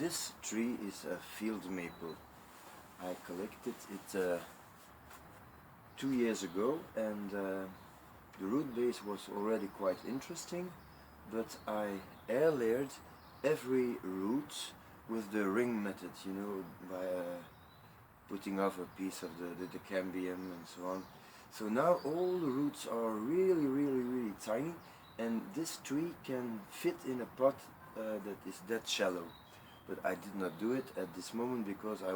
This tree is a field maple. I collected it 2 years ago, and the root base was already quite interesting, but I air layered every root with the ring method, you know, by putting off a piece of the cambium and so on. So now all the roots are really tiny, and this tree can fit in a pot that is that shallow. But I did not do it at this moment because I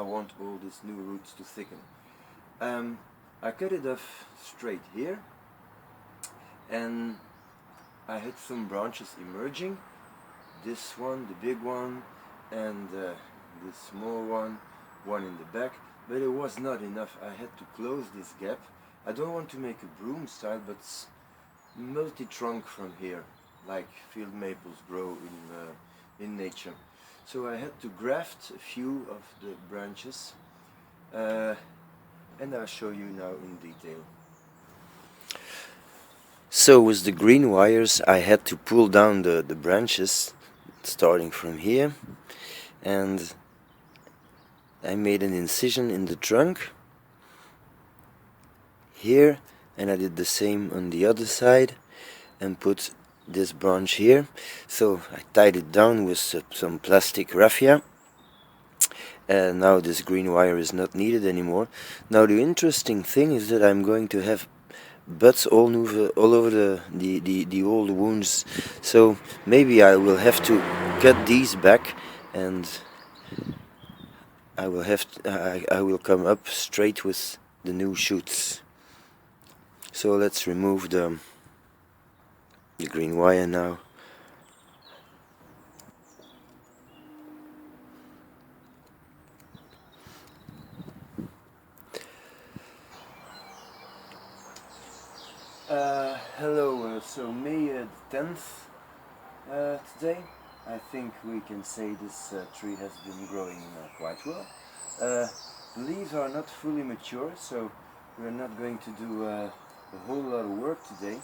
want all these new roots to thicken. I cut it off straight here, and I had some branches emerging. This one, the big one, and this small one in the back, but it was not enough. I had to close this gap. I don't want to make a broom style, but multi-trunk from here, like field maples grow in nature. So I had to graft a few of the branches, and I'll show you now in detail. So with the green wires I had to pull down the branches, starting from here, and I made an incision in the trunk here, and I did the same on the other side and put this branch here. So I tied it down with some plastic raffia, and now this green wire is not needed anymore. Now the interesting thing is that I'm going to have buds all over the old wounds, so maybe I will have to cut these back, and I will come up straight with the new shoots. So let's remove the green wire now. Hello, so May 10th today. I think we can say this tree has been growing quite well. The leaves are not fully mature, so we're not going to do a whole lot of work today.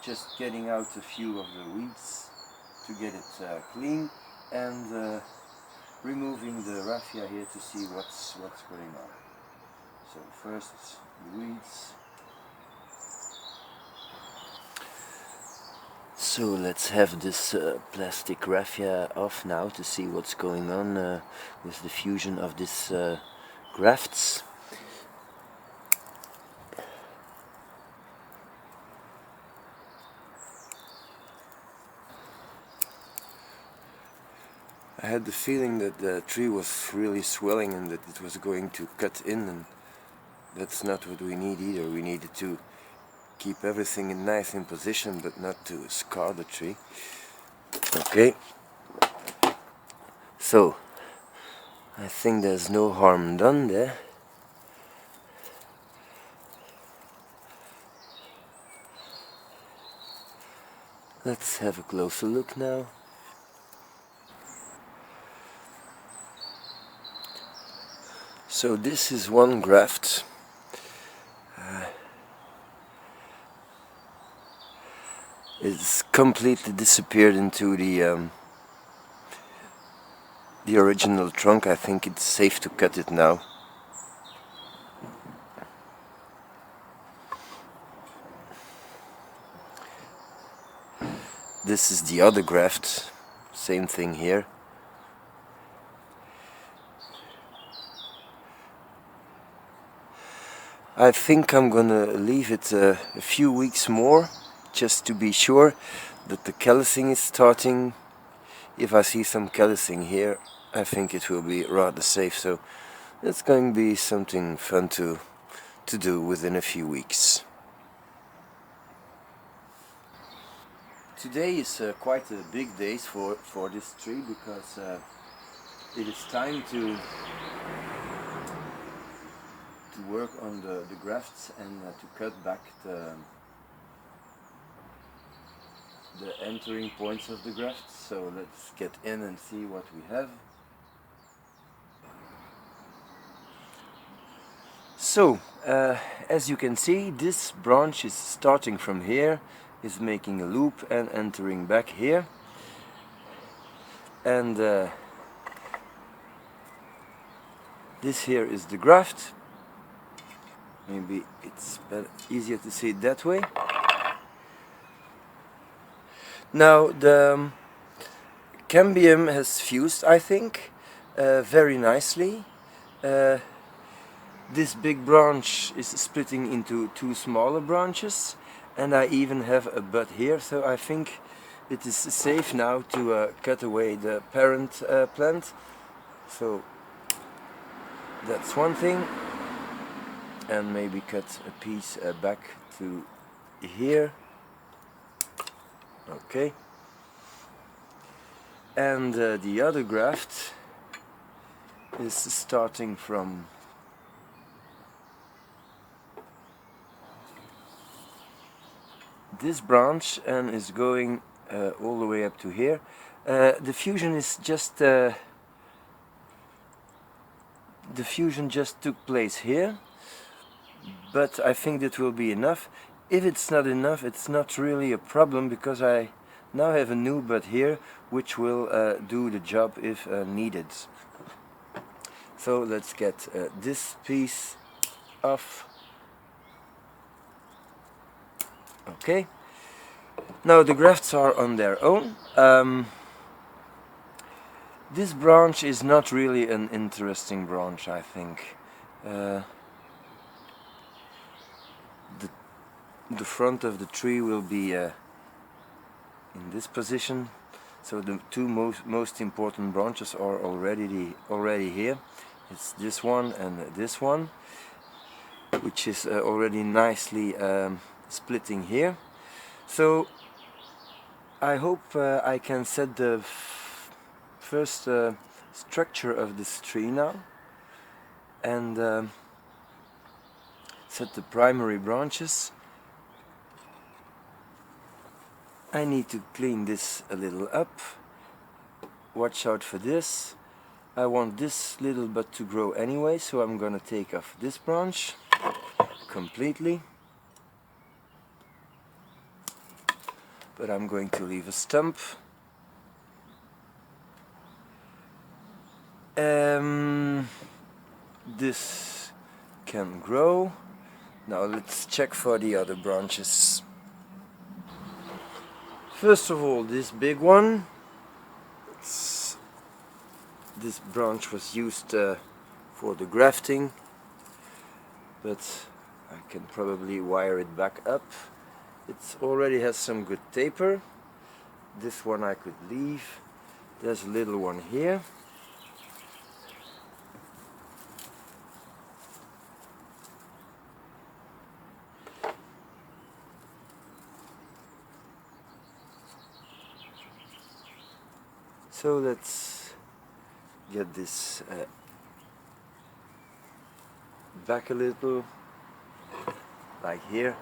Just getting out a few of the weeds to get it clean, and removing the raffia here to see what's going on. So first the weeds. So let's have this plastic raffia off now to see what's going on with the fusion of these grafts. I had the feeling that the tree was really swelling and that it was going to cut in, and that's not what we need either. We needed to keep everything nice in position, but not to scar the tree. Okay, so I think there's no harm done there. Let's have a closer look now. So this is one graft. It's completely disappeared into the original trunk. I think it's safe to cut it now. This is the other graft, same thing here. I think I'm gonna leave it a few weeks more, just to be sure that the callousing is starting. If I see some callousing here, I think it will be rather safe, so it's going to be something fun to do within a few weeks. Today is quite a big day for this tree, because it is time to work on the grafts and to cut back the entering points of the grafts. So let's get in and see what we have. So as you can see, this branch is starting from here, is making a loop and entering back here, and This here is the graft. Maybe it's easier to see it that way. Now the cambium has fused, I think, very nicely. This big branch is splitting into two smaller branches, and I even have a bud here, so I think it is safe now to cut away the parent plant. So that's one thing, and maybe cut a piece back to here. Okay. And the other graft is starting from this branch and is going all the way up to here. The fusion is just the fusion just took place here, but I think that will be enough. If it's not enough, it's not really a problem, because I now have a new bud here which will do the job if needed. So let's get this piece off. Okay. Now the grafts are on their own. This branch is not really an interesting branch, I think. The front of the tree will be in this position, so the two most important branches are already here. It's this one and this one, which is already nicely splitting here. So I hope I can set the first structure of this tree now, and set the primary branches. I need to clean this a little up. Watch out for this. I want this little bud to grow anyway, so I'm gonna take off this branch completely. But I'm going to leave a stump. This can grow. Now let's check for the other branches. First of all, this big one. This branch was used for the grafting, but I can probably wire it back up. It already has some good taper. This one I could leave. There's a little one here. So let's get this back a little, like here.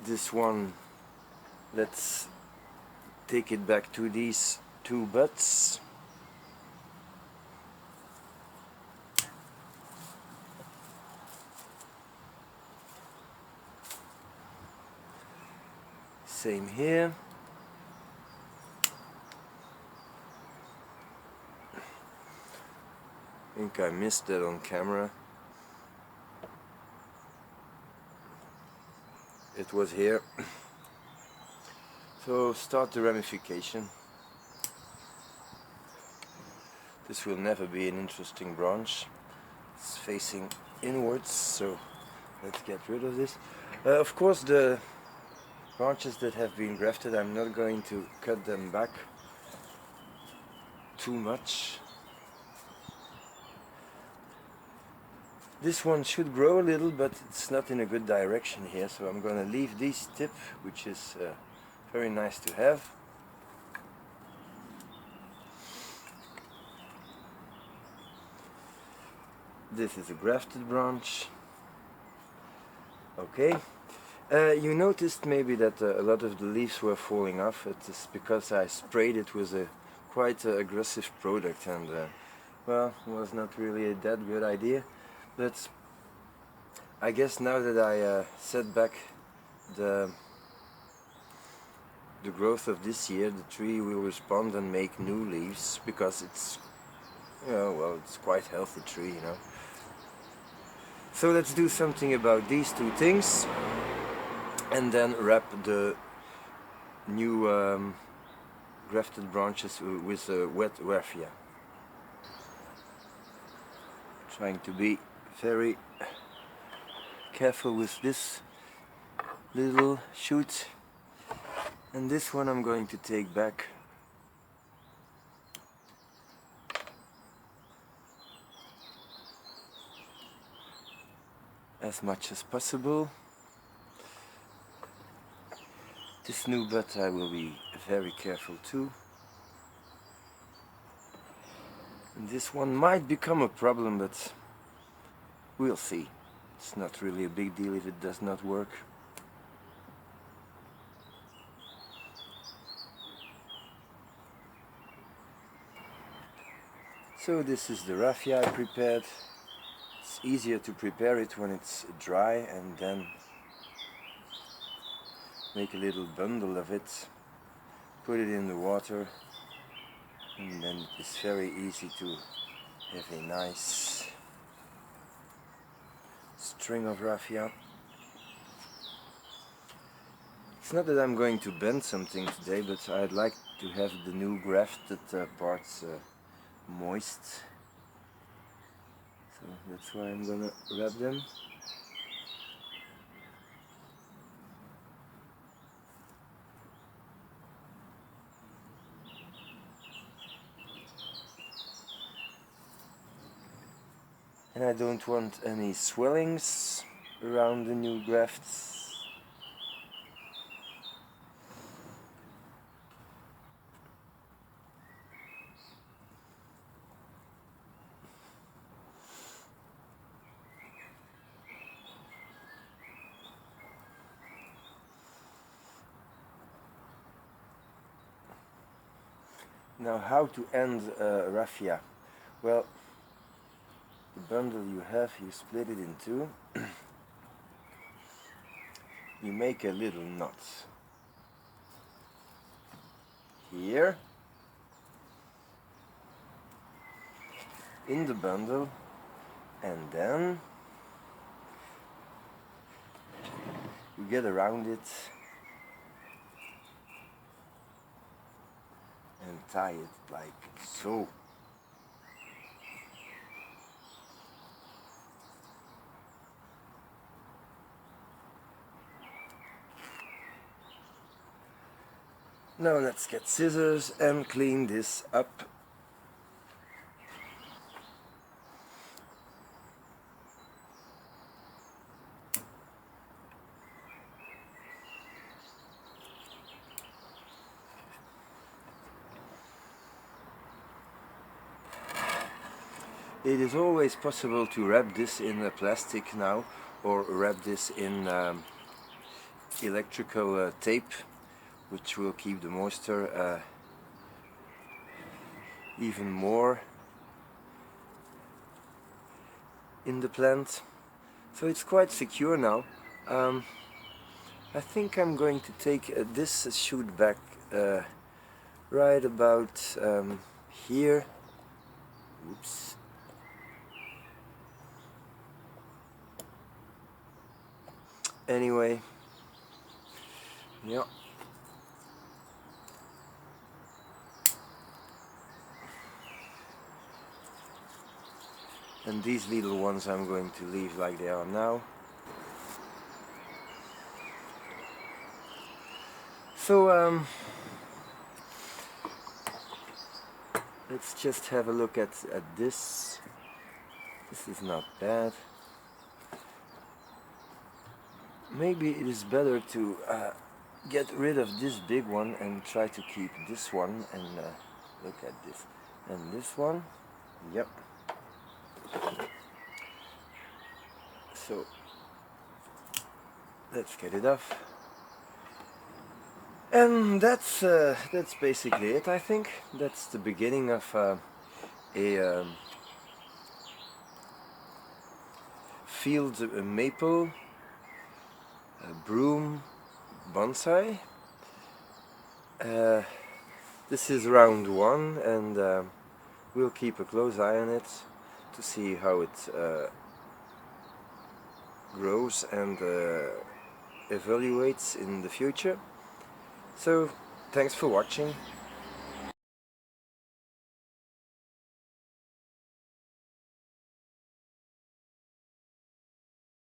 This one, let's take it back to these two buds. Same here. I think I missed that on camera. It was here. So start the ramification. This will never be an interesting branch. It's facing inwards, so let's get rid of this. Of course, the branches that have been grafted, I'm not going to cut them back too much. This one should grow a little, but it's not in a good direction here, so I'm going to leave this tip, which is very nice to have. This is a grafted branch. Okay. You noticed maybe that a lot of the leaves were falling off. It is because I sprayed it with a quite aggressive product, and well, it was not really that good idea. But I guess now that I set back the the growth of this year the tree will respond and make new leaves, because it's, well, it's quite healthy tree, you know. So let's do something about these two things, and then wrap the new grafted branches with wet raffia. Trying to be very careful with this little shoot, and this one I'm going to take back. As much as possible. This new bud I will be very careful too. And this one might become a problem, but we'll see. It's not really a big deal if it does not work. So this is the raffia I prepared. It's easier to prepare it when it's dry, and then make a little bundle of it, put it in the water, and then it's very easy to have a nice string of raffia. It's not that I'm going to bend something today, but I'd like to have the new grafted parts moist. So that's why I'm gonna wrap them. And I don't want any swellings around the new grafts. Now, how to end raffia? Well, the bundle you have, you split it in two. You make a little knot here in the bundle, and then you get around it and tie it like so. Now let's get scissors and clean this up. It is always possible to wrap this in plastic now, or wrap this in electrical tape, which will keep the moisture even more in the plant. So it's quite secure now. I think I'm going to take this shoot back right about here. Oops. Anyway, yeah. And these little ones I'm going to leave like they are now. So let's just have a look at this. This is not bad. Maybe it is better to get rid of this big one and try to keep this one, and look at this. And this one, yep. So let's get it off. And that's basically it, I think. That's the beginning of a field maple broom bonsai. This is round one, and we'll keep a close eye on it to see how it grows and evaluates in the future. So thanks for watching.